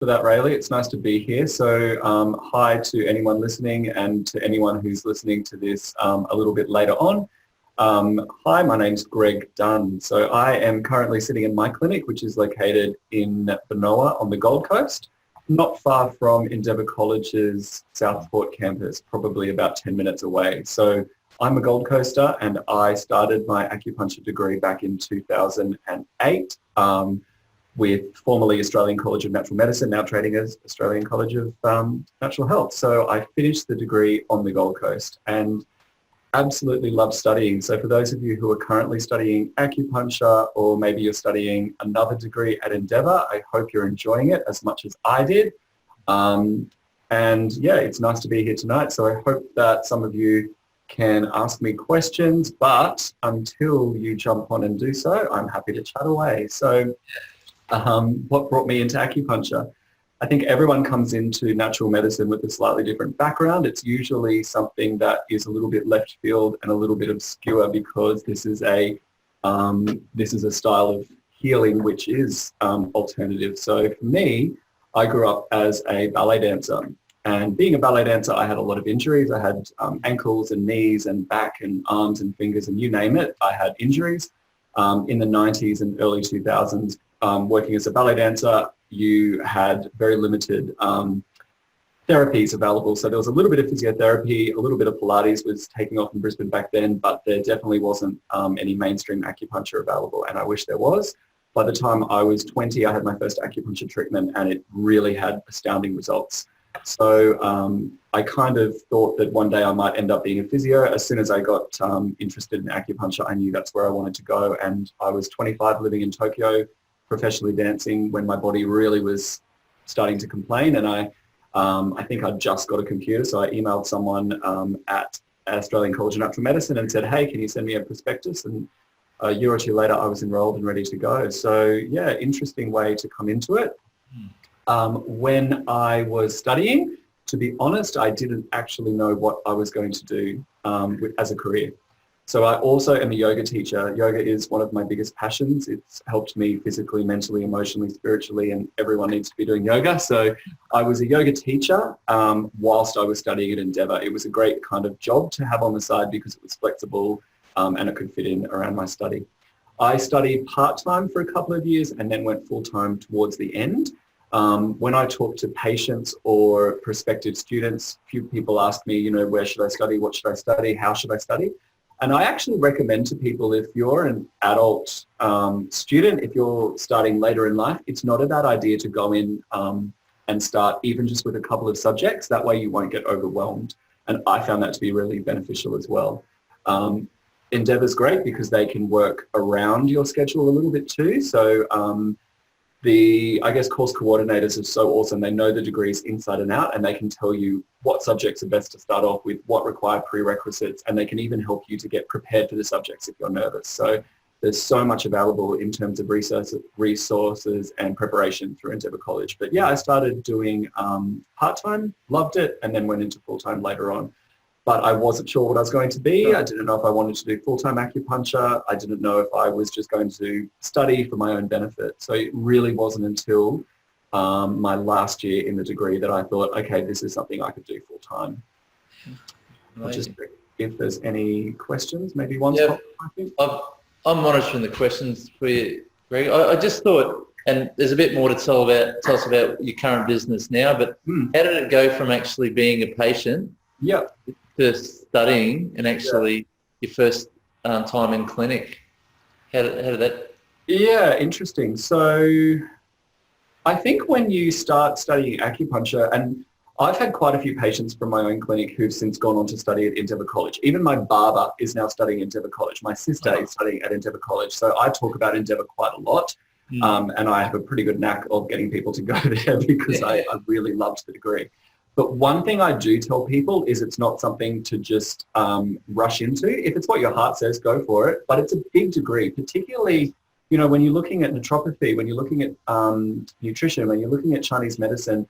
for that, Rayleigh. It's nice to be here. So hi to anyone listening and to anyone who's listening to this a little bit later on. Hi, my name's Greg Dunn. So I am currently sitting in my clinic, which is located in Benoa on the Gold Coast, not far from Endeavour College's Southport campus, probably about 10 minutes away. So I'm a Gold Coaster and I started my acupuncture degree back in 2008 with formerly Australian College of Natural Medicine, now trading as Australian College of Natural Health. So I finished the degree on the Gold Coast and absolutely love studying. So for those of you who are currently studying acupuncture, or maybe you're studying another degree at Endeavour, I hope you're enjoying it as much as I did. And yeah, it's nice to be here tonight. So I hope that some of you can ask me questions, but until you jump on and do so, I'm happy to chat away. So what brought me into acupuncture? I think everyone comes into natural medicine with a slightly different background. It's usually something that is a little bit left field and a little bit obscure because this is a style of healing which is alternative. So for me, I grew up as a ballet dancer. And being a ballet dancer, I had a lot of injuries. I had ankles and knees and back and arms and fingers and you name it. I had injuries. In the 90s and early 2000s, working as a ballet dancer, you had very limited therapies available. So there was a little bit of physiotherapy, a little bit of Pilates was taking off in Brisbane back then, but there definitely wasn't any mainstream acupuncture available, and I wish there was. By the time I was 20, I had my first acupuncture treatment and it really had astounding results. So I kind of thought that one day I might end up being a physio. As soon as I got interested in acupuncture, I knew that's where I wanted to go. And I was 25 living in Tokyo, professionally dancing when my body really was starting to complain. And I think I'd just got a computer. So I emailed someone at Australian College of Natural Medicine and said, hey, can you send me a prospectus? And a year or two later, I was enrolled and ready to go. So yeah, interesting way to come into it. When I was studying, to be honest, I didn't actually know what I was going to do as a career. So I also am a yoga teacher. Yoga is one of my biggest passions. It's helped me physically, mentally, emotionally, spiritually, and everyone needs to be doing yoga. So I was a yoga teacher whilst I was studying at Endeavour. It was a great kind of job to have on the side because it was flexible and it could fit in around my study. I studied part-time for a couple of years and then went full-time towards the end. When I talk to patients or prospective students, few people ask me, you know, where should I study? What should I study? How should I study? And I actually recommend to people, if you're an adult student, if you're starting later in life, it's not a bad idea to go in and start even just with a couple of subjects. That way you won't get overwhelmed. And I found that to be really beneficial as well. Endeavour's great because they can work around your schedule a little bit too. So I guess course coordinators are so awesome. They know the degrees inside and out and they can tell you what subjects are best to start off with, what require prerequisites, and they can even help you to get prepared for the subjects if you're nervous. So there's so much available in terms of resources and preparation through Endeavour College. But yeah, I started doing part-time, loved it, and then went into full-time later on. But I wasn't sure what I was going to be. I didn't know if I wanted to do full-time acupuncture. I didn't know if I was just going to study for my own benefit. So it really wasn't until my last year in the degree that I thought, okay, this is something I could do full-time. I'll just check if there's any questions. Maybe one's popped, I think. I'm monitoring the questions for you, Greg. I just thought, and there's a bit more to tell us about your current business now, but how did it go from actually being a patient to studying and actually your first time in clinic? How did that? Yeah, interesting. So I think when you start studying acupuncture, and I've had quite a few patients from my own clinic who've since gone on to study at Endeavour College. Even my barber is now studying at Endeavour College. My sister is studying at Endeavour College. So I talk about Endeavour quite a lot. And I have a pretty good knack of getting people to go there because I really loved the degree. But one thing I do tell people is it's not something to just rush into. If it's what your heart says, go for it. But it's a big degree, particularly, you know, when you're looking at naturopathy, when you're looking at nutrition, when you're looking at Chinese medicine,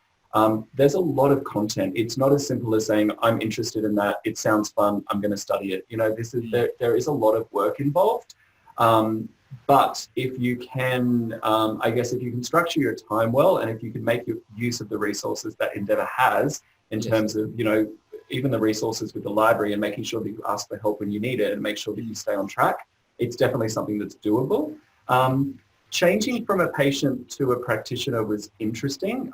there's a lot of content. It's not as simple as saying, I'm interested in that. It sounds fun. I'm going to study it. You know, there is a lot of work involved. But if you can, I guess if you can structure your time well, and if you can make use of the resources that Endeavour has in terms of, even the resources with the library and making sure that you ask for help when you need it and make sure that you stay on track, it's definitely something that's doable. Changing from a patient to a practitioner was interesting.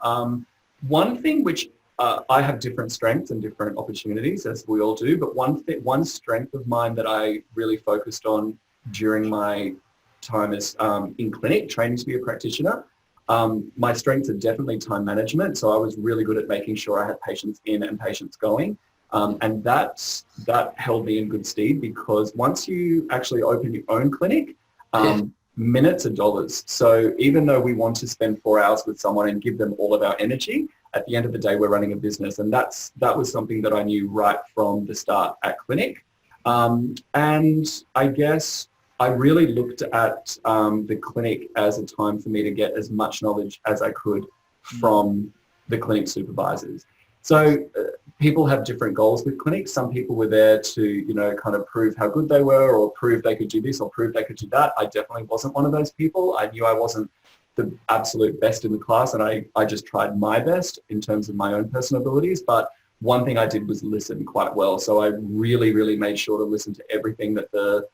One thing which I have different strengths and different opportunities, as we all do, but one strength of mine that I really focused on during my time as in clinic, training to be a practitioner, my strengths are definitely time management. So I was really good at making sure I had patients in and patients going. And that held me in good stead, because once you actually open your own clinic, minutes are dollars. So even though we want to spend 4 hours with someone and give them all of our energy, at the end of the day, we're running a business. And that was something that I knew right from the start at clinic. And I guess I really looked at the clinic as a time for me to get as much knowledge as I could from the clinic supervisors. So people have different goals with clinics. Some people were there to, kind of prove how good they were, or prove they could do this, or prove they could do that. I definitely wasn't one of those people. I knew I wasn't the absolute best in the class, and I just tried my best in terms of my own personal abilities. But one thing I did was listen quite well. So I really, really made sure to listen to everything that the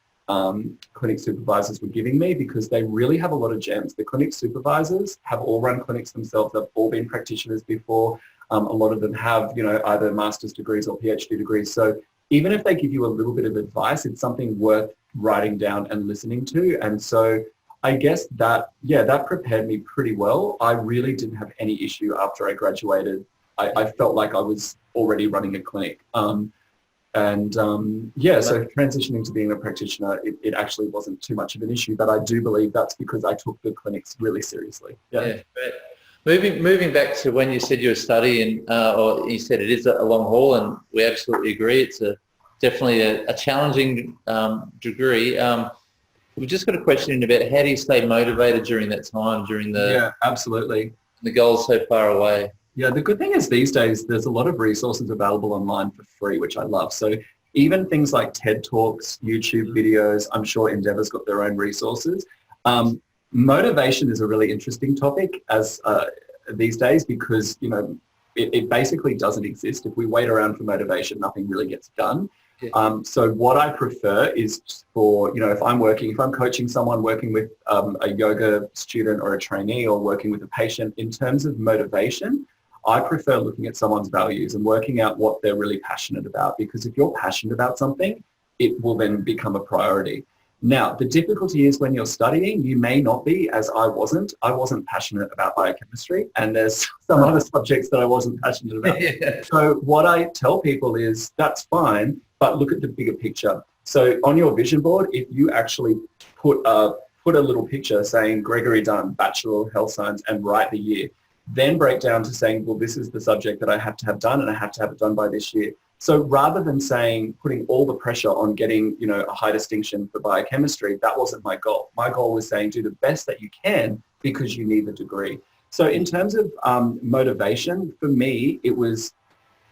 clinic supervisors were giving me, because they really have a lot of gems. The clinic supervisors have all run clinics themselves. They've all been practitioners before. A lot of them have, either master's degrees or PhD degrees. So even if they give you a little bit of advice, it's something worth writing down and listening to. And so I guess that prepared me pretty well. I really didn't have any issue after I graduated. I felt like I was already running a clinic. So transitioning to being a practitioner, it actually wasn't too much of an issue, but I do believe that's because I took the clinics really seriously. Yeah. Moving back to when you said you were studying, or you said it is a long haul, and we absolutely agree. It's definitely a challenging degree. We've just got a question about how do you stay motivated during that time, absolutely. The goal's so far away. Yeah, the good thing is these days there's a lot of resources available online for free, which I love. So even things like TED Talks, YouTube videos, I'm sure Endeavour's got their own resources. Motivation is a really interesting topic these days, because, it basically doesn't exist. If we wait around for motivation, nothing really gets done. So what I prefer is for, if I'm coaching someone, working with a yoga student or a trainee, or working with a patient, in terms of motivation, I prefer looking at someone's values and working out what they're really passionate about, because if you're passionate about something, it will then become a priority. Now, the difficulty is when you're studying, you may not be, as I wasn't. I wasn't passionate about biochemistry, and there's some other subjects that I wasn't passionate about. So what I tell people is that's fine, but look at the bigger picture. So on your vision board, if you actually put a little picture saying Gregory Dunn, Bachelor of Health Science, and write the year, then break down to saying, well, this is the subject that I have to have done, and I have to have it done by this year. So rather than putting all the pressure on getting, a high distinction for biochemistry, that wasn't my goal. My goal was saying do the best that you can because you need the degree. So in terms of motivation, for me, it was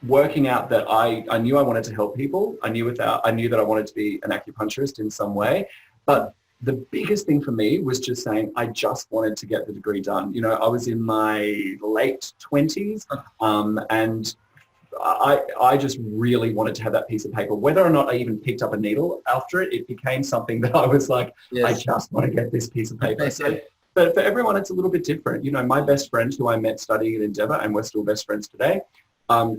working out that I knew I wanted to help people. I knew that I wanted to be an acupuncturist in some way. But the biggest thing for me was just saying I just wanted to get the degree done. I was in my late 20s and I just really wanted to have that piece of paper. Whether or not I even picked up a needle after it, it became something that I was like, I just want to get this piece of paper. So, but for everyone, it's a little bit different. My best friend who I met studying at Endeavour, and we're still best friends today,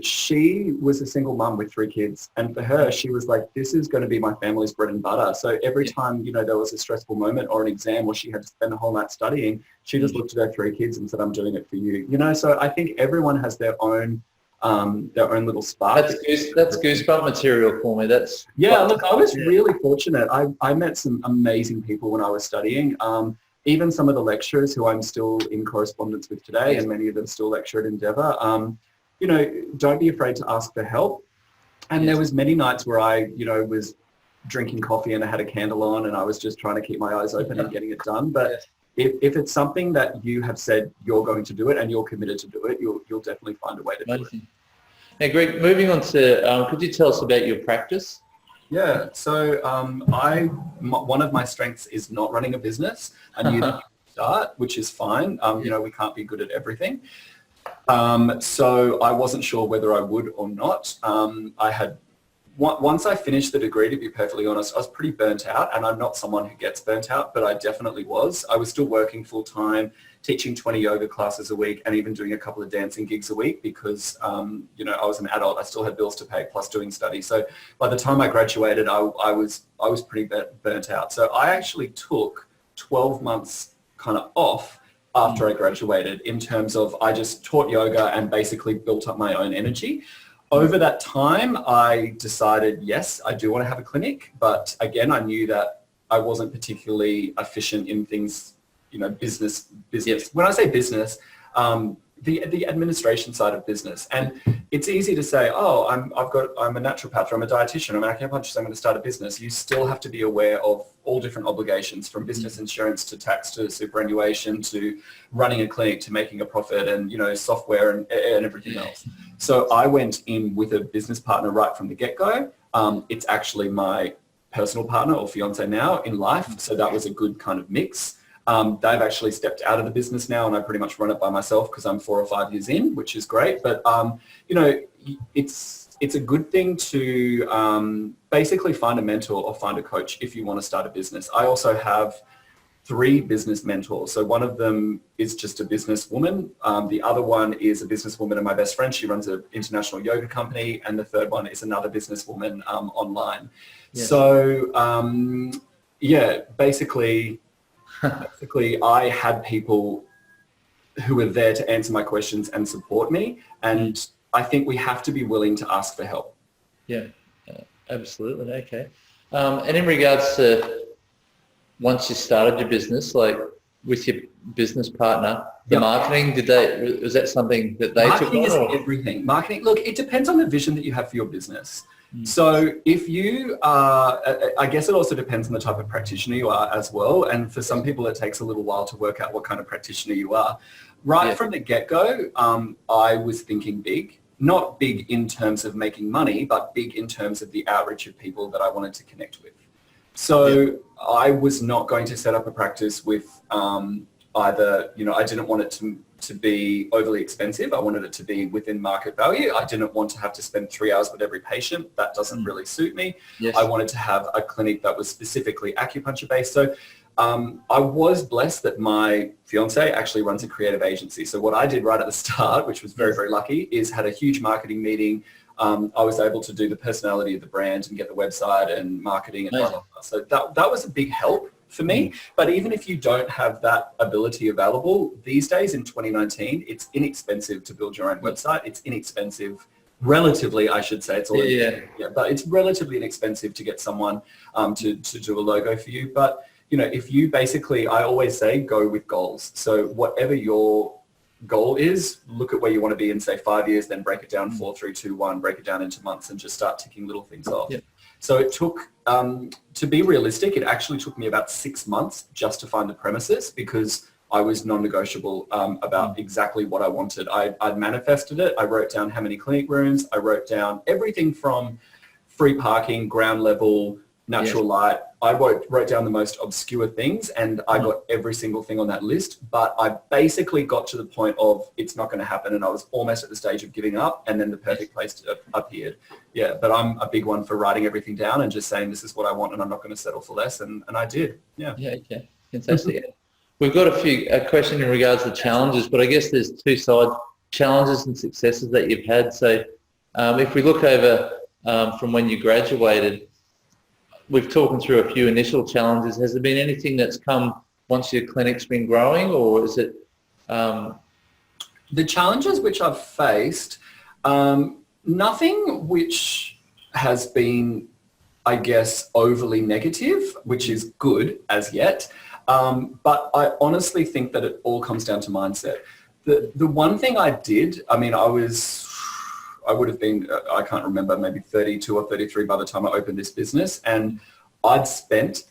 she was a single mum with 3 kids. And for her, she was like, this is going to be my family's bread and butter. So every time, there was a stressful moment or an exam or she had to spend a whole night studying, she just looked at her 3 kids and said, I'm doing it for you. So I think everyone has their own little spark. That's goosebump material for me. Look, I was really fortunate. I met some amazing people when I was studying. Even some of the lecturers who I'm still in correspondence with today, and many of them still lecture at Endeavour. Don't be afraid to ask for help. And there was many nights where I, was drinking coffee and I had a candle on and I was just trying to keep my eyes open and getting it done. But if it's something that you have said you're going to do it and you're committed to do it, you'll definitely find a way to do it. Now, Greg, moving on to, could you tell us about your practice? Yeah. So one of my strengths is not running a business. I knew that to start, which is fine. You know, we can't be good at everything. So I wasn't sure whether I would or not. Once I finished the degree, to be perfectly honest, I was pretty burnt out, and I'm not someone who gets burnt out, but I definitely was. I was still working full time, teaching 20 yoga classes a week, and even doing a couple of dancing gigs a week because, you know, I was an adult. I still had bills to pay plus doing study. So by the time I graduated, I was pretty burnt out. So I actually took 12 months kind of off after I graduated in terms of I just taught yoga and basically built up my own energy. Over that time, I decided, yes, I do want to have a clinic, but again, I knew that I wasn't particularly efficient in things, you know, business. Yes. When I say business, the administration side of business. And it's easy to say, oh, I'm a naturopath, or I'm a dietitian, I'm an acupuncturist, I'm going to start a business. You still have to be aware of all different obligations, from business insurance to tax to superannuation to running a clinic to making a profit and, you know, software and everything else. So I went in with a business partner right from the get-go. It's actually my personal partner or fiance now in life. So that was a good kind of mix. They've actually stepped out of the business now, and I pretty much run it by myself because I'm 4 or 5 years in, which is great. But, you know, it's a good thing to basically find a mentor or find a coach if you want to start a business. I also have 3 business mentors. So one of them is just a businesswoman. The other one is a businesswoman and my best friend. She runs an international yoga company. And the third one is another businesswoman online. Yes. So, yeah, basically I had people who were there to answer my questions and support me. And I think we have to be willing to ask for help. Yeah, absolutely. Okay. And in regards to once you started your business, like with your business partner, the marketing, was that something that they took on? Marketing is everything. Marketing, look, it depends on the vision that you have for your business. So if you are, I guess it also depends on the type of practitioner you are as well. And for some people, it takes a little while to work out what kind of practitioner you are. Right from the get-go, I was thinking big, not big in terms of making money, but big in terms of the outreach of people that I wanted to connect with. So I was not going to set up a practice with either, you know, I didn't want it to be overly expensive. I wanted it to be within market value. I didn't want to have to spend 3 hours with every patient. That doesn't really suit me. Yes. I wanted to have a clinic that was specifically acupuncture based. So I was blessed that my fiance actually runs a creative agency. So what I did right at the start, which was very, very lucky, is had a huge marketing meeting. I was able to do the personality of the brand and get the website and marketing and blah, blah, blah. So that was a big help for me. But even if you don't have that ability available, these days in 2019, it's inexpensive to build your own website. It's inexpensive, relatively, I should say. It's all but it's relatively inexpensive to get someone to do a logo for you. But, you know, if you basically, I always say, go with goals. So whatever your goal is, look at where you want to be in, say, 5 years, then break it down 4, 3, 2, 1, break it down into months and just start ticking little things off. So it took, to be realistic, it actually took me about 6 months just to find the premises because I was non-negotiable about exactly what I wanted. I'd manifested it. I wrote down how many clinic rooms. I wrote down everything from free parking, ground level, natural light. I wrote down the most obscure things and I got every single thing on that list, but I basically got to the point of it's not going to happen and I was almost at the stage of giving up and then the perfect place appeared. Yeah, but I'm a big one for writing everything down and just saying this is what I want and I'm not going to settle for less and I did. Yeah. Yeah, okay. Fantastic. We've got a question in regards to challenges, but I guess there's 2 sides, challenges and successes that you've had. So if we look over from when you graduated, we've talked through a few initial challenges. Has there been anything that's come once your clinic's been growing, or is it? The challenges which I've faced, nothing which has been, I guess, overly negative, which is good as yet. But I honestly think that it all comes down to mindset. The one thing I did, I mean, I would have been, I can't remember, maybe 32 or 33 by the time I opened this business. And I'd spent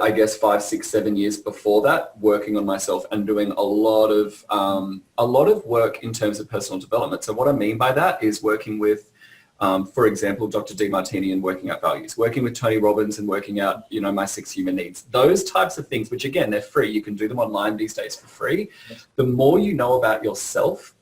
I guess 5, 6, 7 years before that working on myself and doing a lot of work in terms of personal development. So what I mean by that is working with For example, Dr. Demartini and working out values, working with Tony Robbins and working out, my 6 human needs. Those types of things, which again, they're free. You can do them online these days for free. The more you know about yourself,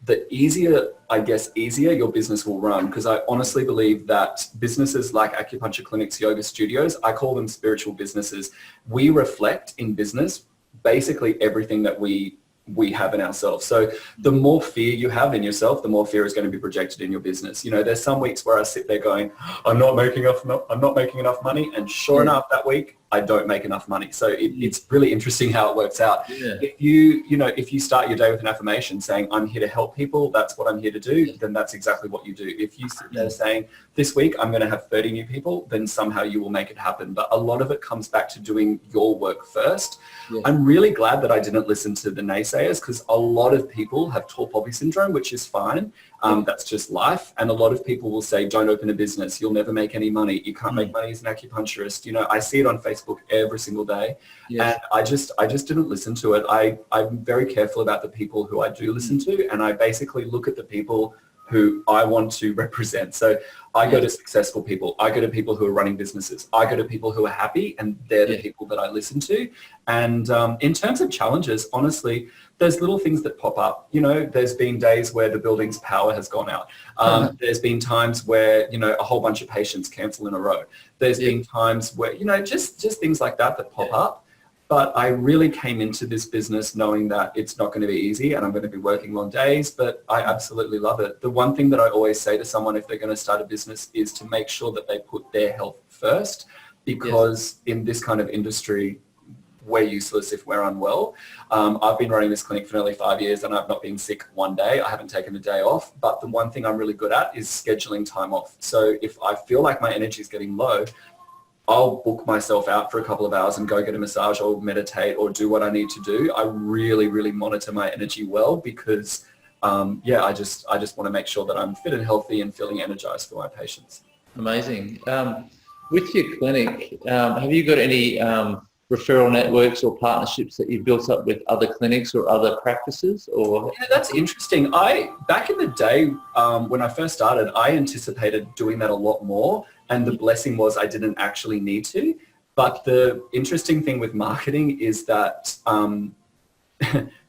the easier your business will run. Because I honestly believe that businesses like acupuncture clinics, yoga studios, I call them spiritual businesses. We reflect in business basically everything that we have in ourselves. So the more fear you have in yourself, the more fear is going to be projected in your business. There's some weeks where I sit there going, I'm not making enough money. And sure enough, that week I don't make enough money. So it's really interesting how it works out. Yeah. If you start your day with an affirmation saying, I'm here to help people, that's what I'm here to do, then that's exactly what you do. If you sit there saying, this week I'm going to have 30 new people, then somehow you will make it happen. But a lot of it comes back to doing your work first. Yeah. I'm really glad that I didn't listen to the naysayers, because a lot of people have tall poppy syndrome, which is fine. That's just life. And a lot of people will say, don't open a business. You'll never make any money. You can't make money as an acupuncturist. I see it on Facebook every single day. Yes. And I just didn't listen to it. I'm very careful about the people who I do listen to. And I basically look at the people who I want to represent. So I go to successful people. I go to people who are running businesses. I go to people who are happy, and they're the people that I listen to. And in terms of challenges, honestly, there's little things that pop up. There's been days where the building's power has gone out. There's been times where, a whole bunch of patients cancel in a row. There's been times where, just things like that pop up. But I really came into this business knowing that it's not going to be easy and I'm going to be working long days, but I absolutely love it. The one thing that I always say to someone if they're going to start a business is to make sure that they put their health first, because in this kind of industry, we're useless if we're unwell. I've been running this clinic for nearly 5 years and I've not been sick one day. I haven't taken a day off, but the one thing I'm really good at is scheduling time off. So if I feel like my energy is getting low, I'll book myself out for a couple of hours and go get a massage or meditate or do what I need to do. I really, really monitor my energy well, because I just want to make sure that I'm fit and healthy and feeling energized for my patients. Amazing. With your clinic, have you got any referral networks or partnerships that you've built up with other clinics or other practices? Or that's interesting. Back in the day, when I first started, I anticipated doing that a lot more. And the blessing was I didn't actually need to. But the interesting thing with marketing is that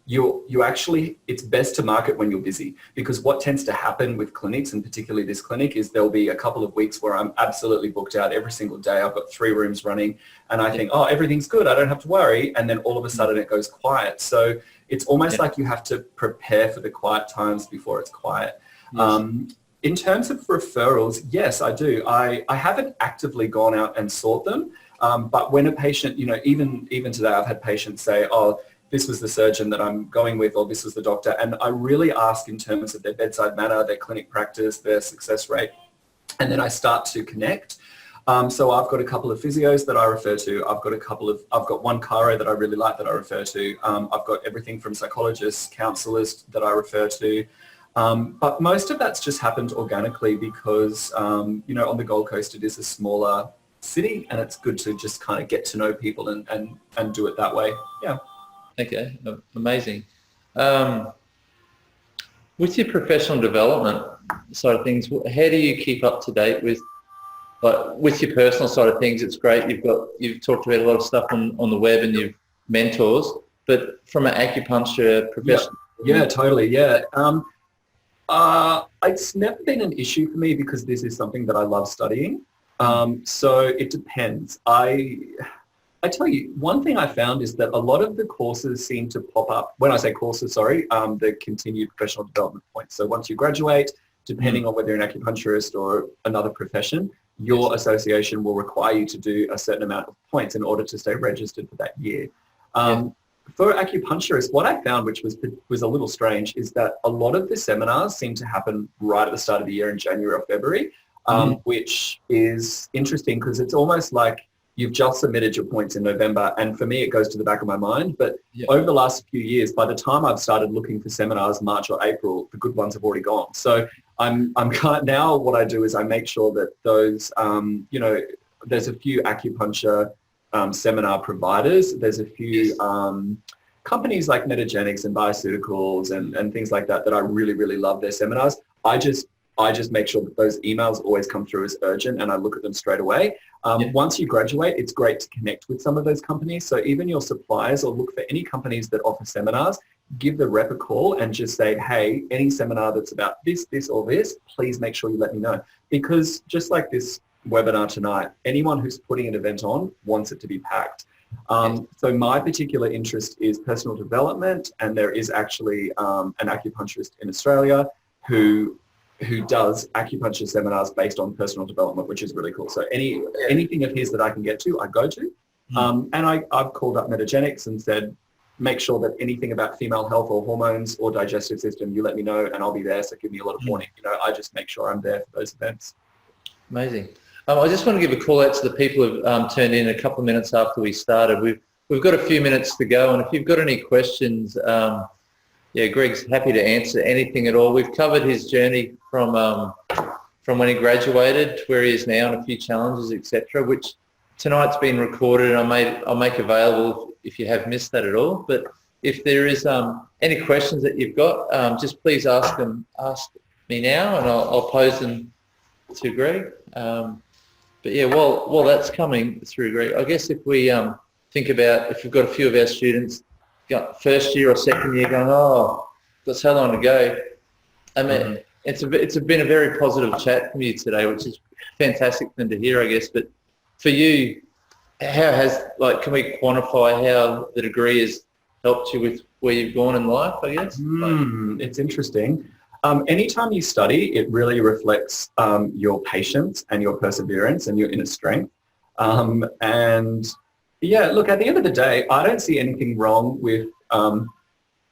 you actually, it's best to market when you're busy, because what tends to happen with clinics, and particularly this clinic, is there'll be a couple of weeks where I'm absolutely booked out every single day. I've got 3 rooms running and I think, oh, everything's good, I don't have to worry. And then all of a sudden it goes quiet. So it's almost like you have to prepare for the quiet times before it's quiet. Yes. In terms of referrals, yes, I do. I haven't actively gone out and sought them, but when a patient, even today, I've had patients say, oh, this was the surgeon that I'm going with, or this was the doctor, and I really ask in terms of their bedside manner, their clinic practice, their success rate, and then I start to connect. So I've got a couple of physios that I refer to. I've got one chiro that I really like that I refer to. I've got everything from psychologists, counsellors that I refer to. But most of that's just happened organically because, on the Gold Coast, it is a smaller city, and it's good to just kind of get to know people and do it that way. Yeah. Okay. Amazing. With your professional development side of things, how do you keep up to date with your personal side of things? It's great. You've talked about a lot of stuff on the web and you've mentors, but from an acupuncture professional. Yeah, totally. Yeah. It's never been an issue for me because this is something that I love studying. So it depends. I tell you, one thing I found is that a lot of the courses seem to pop up. When I say courses, the continued professional development points. So once you graduate, depending on whether you're an acupuncturist or another profession, your association will require you to do a certain amount of points in order to stay registered for that year. For acupuncturists, what I found, which was a little strange, is that a lot of the seminars seem to happen right at the start of the year in January or February, which is interesting because it's almost like you've just submitted your points in November, and for me it goes to the back of my mind. But over the last few years, by the time I've started looking for seminars, March or April, the good ones have already gone. So now what I do is I make sure that those, there's a few acupuncture seminar providers. There's a few companies like Metagenics and Bioceuticals and things like that I really, really love their seminars. I just I just make sure that those emails always come through as urgent and I look at them straight away. Once you graduate, it's great to connect with some of those companies. So even your suppliers, or look for any companies that offer seminars, give the rep a call and just say, hey, any seminar that's about this, this, or this, please make sure you let me know. Because just like this webinar tonight, anyone who's putting an event on wants it to be packed. So my particular interest is personal development, and there is actually an acupuncturist in Australia who does acupuncture seminars based on personal development, which is really cool. So anything of his that I can get to, I go to. And I've called up Metagenics and said, make sure that anything about female health or hormones or digestive system, you let me know and I'll be there. So give me a lot of warning. You know, I just make sure I'm there for those events. Amazing. I just want to give a call out to the people who've turned in a couple of minutes after we started. We've got a few minutes to go, and if you've got any questions, Greg's happy to answer anything at all. We've covered his journey from when he graduated to where he is now, and a few challenges, etc., which tonight's been recorded, and I'll make available if you have missed that at all. But if there is any questions that you've got, just please ask me now, and I'll pose them to Greg. But yeah, while that's coming through, Greg, I guess if we think about, if we've got a few of our students got first year or second year going, got so long to go. I mean, it's been a very positive chat from you today, which is fantastic for them to hear, I guess. But for you, can we quantify how the degree has helped you with where you've gone in life, I guess? It's interesting. Anytime you study, it really reflects your patience and your perseverance and your inner strength. And yeah, look, at the end of the day, I don't see anything wrong with,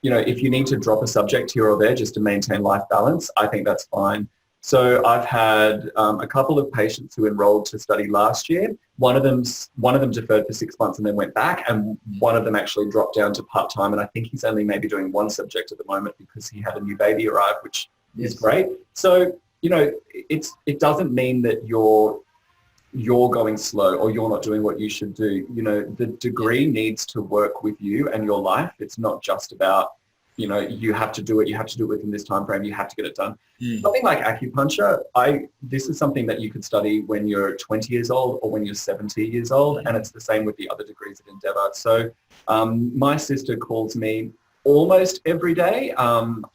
if you need to drop a subject here or there just to maintain life balance, I think that's fine. So I've had a couple of patients who enrolled to study last year. One of them deferred for 6 months and then went back, and one of them actually dropped down to part-time, and I think he's only maybe doing one subject at the moment because he had a new baby arrive, which is great. So, it doesn't mean that you're going slow or you're not doing what you should do. The degree needs to work with you and your life. It's not just about, you have to do it within this time frame, you have to get it done. Something like acupuncture, this is something that you could study when you're 20 years old or when you're 70 years old, and it's the same with the other degrees at Endeavour. So my sister calls me almost every day.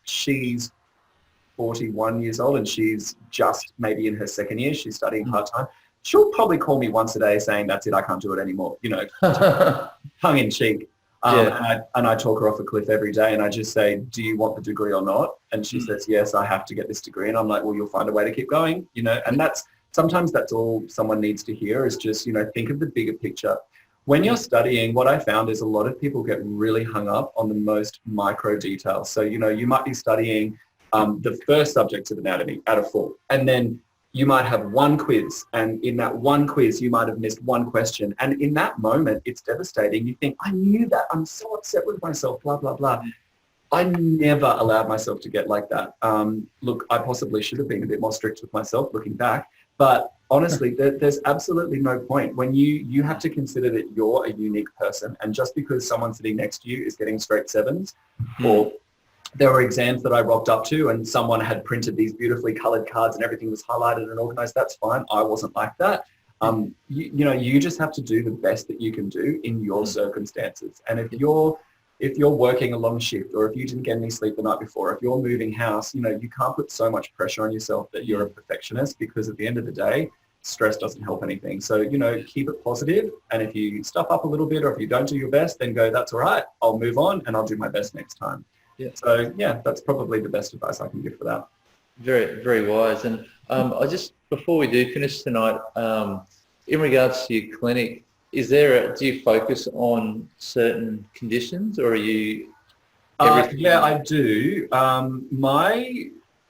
She's 41 years old and she's just maybe in her second year. She's studying part-time. She'll probably call me once a day saying, that's it, I can't do it anymore, tongue in cheek. And I talk her off a cliff every day, and I just say, do you want the degree or not? And she says, yes, I have to get this degree. And I'm like, well, you'll find a way to keep going, and sometimes that's all someone needs to hear is just, think of the bigger picture. When you're studying, what I found is a lot of people get really hung up on the most micro details. So, you might be studying the first subject of anatomy out of 4, and then you might have one quiz, and in that one quiz you might have missed one question, and in that moment it's devastating. You think, I knew that, I'm so upset with myself, blah blah blah. I never allowed myself to get like that. Look, I possibly should have been a bit more strict with myself looking back, but honestly there's absolutely no point. When you have to consider that you're a unique person, and just because someone sitting next to you is getting straight 7s, or there were exams that I rocked up to and someone had printed these beautifully colored cards and everything was highlighted and organized, that's fine. I wasn't like that. You just have to do the best that you can do in your circumstances. And if you're working a long shift, or if you didn't get any sleep the night before, if you're moving house, you can't put so much pressure on yourself that you're a perfectionist, because at the end of the day, stress doesn't help anything. So, keep it positive. And if you stuff up a little bit, or if you don't do your best, then go, that's all right. I'll move on and I'll do my best next time. Yeah. So yeah, that's probably the best advice I can give for that. Very, very wise. And before we do finish tonight, in regards to your clinic, do you focus on certain conditions, or are you? Yeah, I do.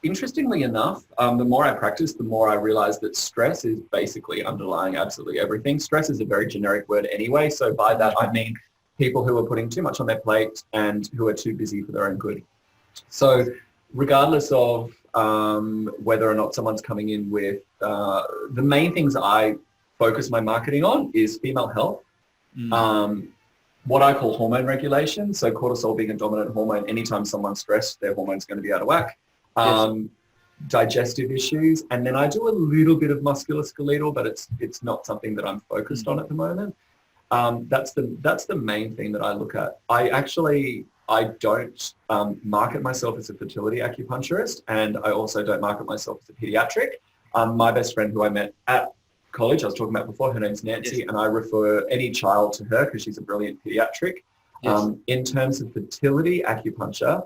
Interestingly enough, the more I practice, the more I realize that stress is basically underlying absolutely everything. Stress is a very generic word anyway. So by that, I mean people who are putting too much on their plate and who are too busy for their own good. So regardless of whether or not someone's coming in with, the main things I focus my marketing on is female health, what I call hormone regulation. So cortisol being a dominant hormone, anytime someone's stressed, their hormone's going to be out of whack. digestive issues, and then I do a little bit of musculoskeletal, but it's not something that I'm focused on at the moment. That's the main thing that I look at. I don't market myself as a fertility acupuncturist, and I also don't market myself as a pediatric. My best friend who I met at college, I was talking about before, her name's Nancy, Yes. and I refer any child to her because she's a brilliant pediatric. Yes. In terms of fertility acupuncture,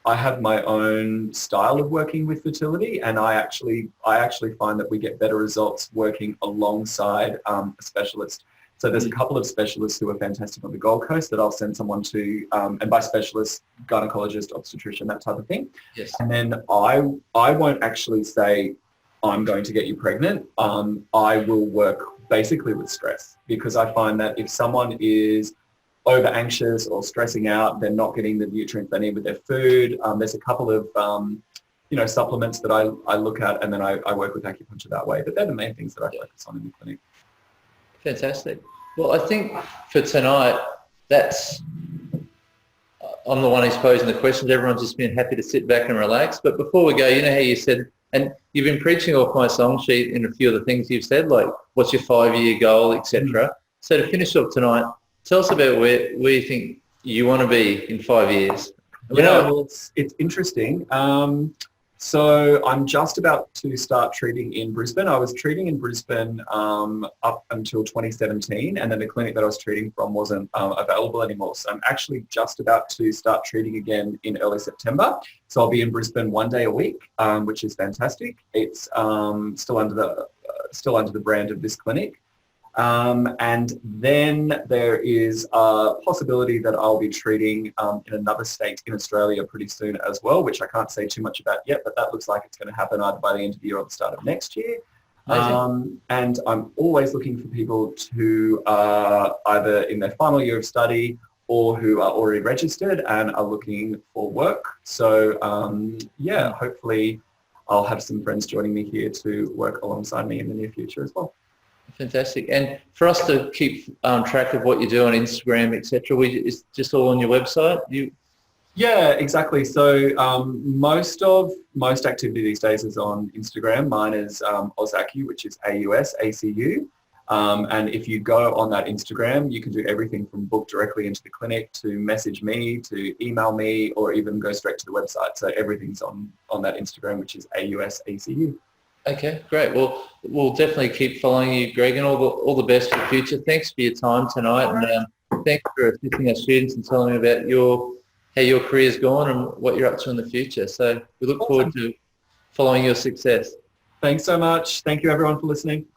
I have my own style of working with fertility, and I actually find that we get better results working alongside a specialist. So there's a couple of specialists who are fantastic on the Gold Coast that I'll send someone to, and by specialist, gynecologist, obstetrician, that type of thing. Yes. And then I won't actually say, I'm going to get you pregnant. I will work basically with stress, because I find that if someone is over anxious or stressing out, they're not getting the nutrients they need with their food. There's a couple of supplements that I look at, and then I work with acupuncture that way. But they're the main things that I focus on in the clinic. Fantastic. Well, I think for tonight, I'm the one who's posing the questions. Everyone's just been happy to sit back and relax. But before we go, you know how you said, and you've been preaching off my song sheet in a few of the things you've said, like what's your 5-year goal, etc. So to finish up tonight, tell us about where you think you want to be in 5 years. Well, it's interesting. So I'm just about to start treating in Brisbane. I was treating in Brisbane up until 2017, and then the clinic that I was treating from wasn't available anymore. So I'm actually just about to start treating again in early September. So I'll be in Brisbane 1 day a week, which is fantastic. It's still under the brand of this clinic. And then there is a possibility that I'll be treating in another state in Australia pretty soon as well, which I can't say too much about yet, but that looks like it's going to happen either by the end of the year or the start of next year. And I'm always looking for people who are either in their final year of study or who are already registered and are looking for work. So hopefully I'll have some friends joining me here to work alongside me in the near future as well. Fantastic. And for us to keep track of what you do on Instagram, etc., it's just all on your website? Yeah, exactly. So most activity these days is on Instagram. Mine is Ausacu, which is AUSACU. And if you go on that Instagram, you can do everything from book directly into the clinic to message me, to email me, or even go straight to the website. So everything's on that Instagram, which is AUSACU. Okay, great. Well, we'll definitely keep following you, Greg, and all the best for the future. Thanks for your time tonight, and thanks for assisting our students and telling me about how your career's gone and what you're up to in the future. So we look forward to following your success. Thanks so much. Thank you, everyone, for listening.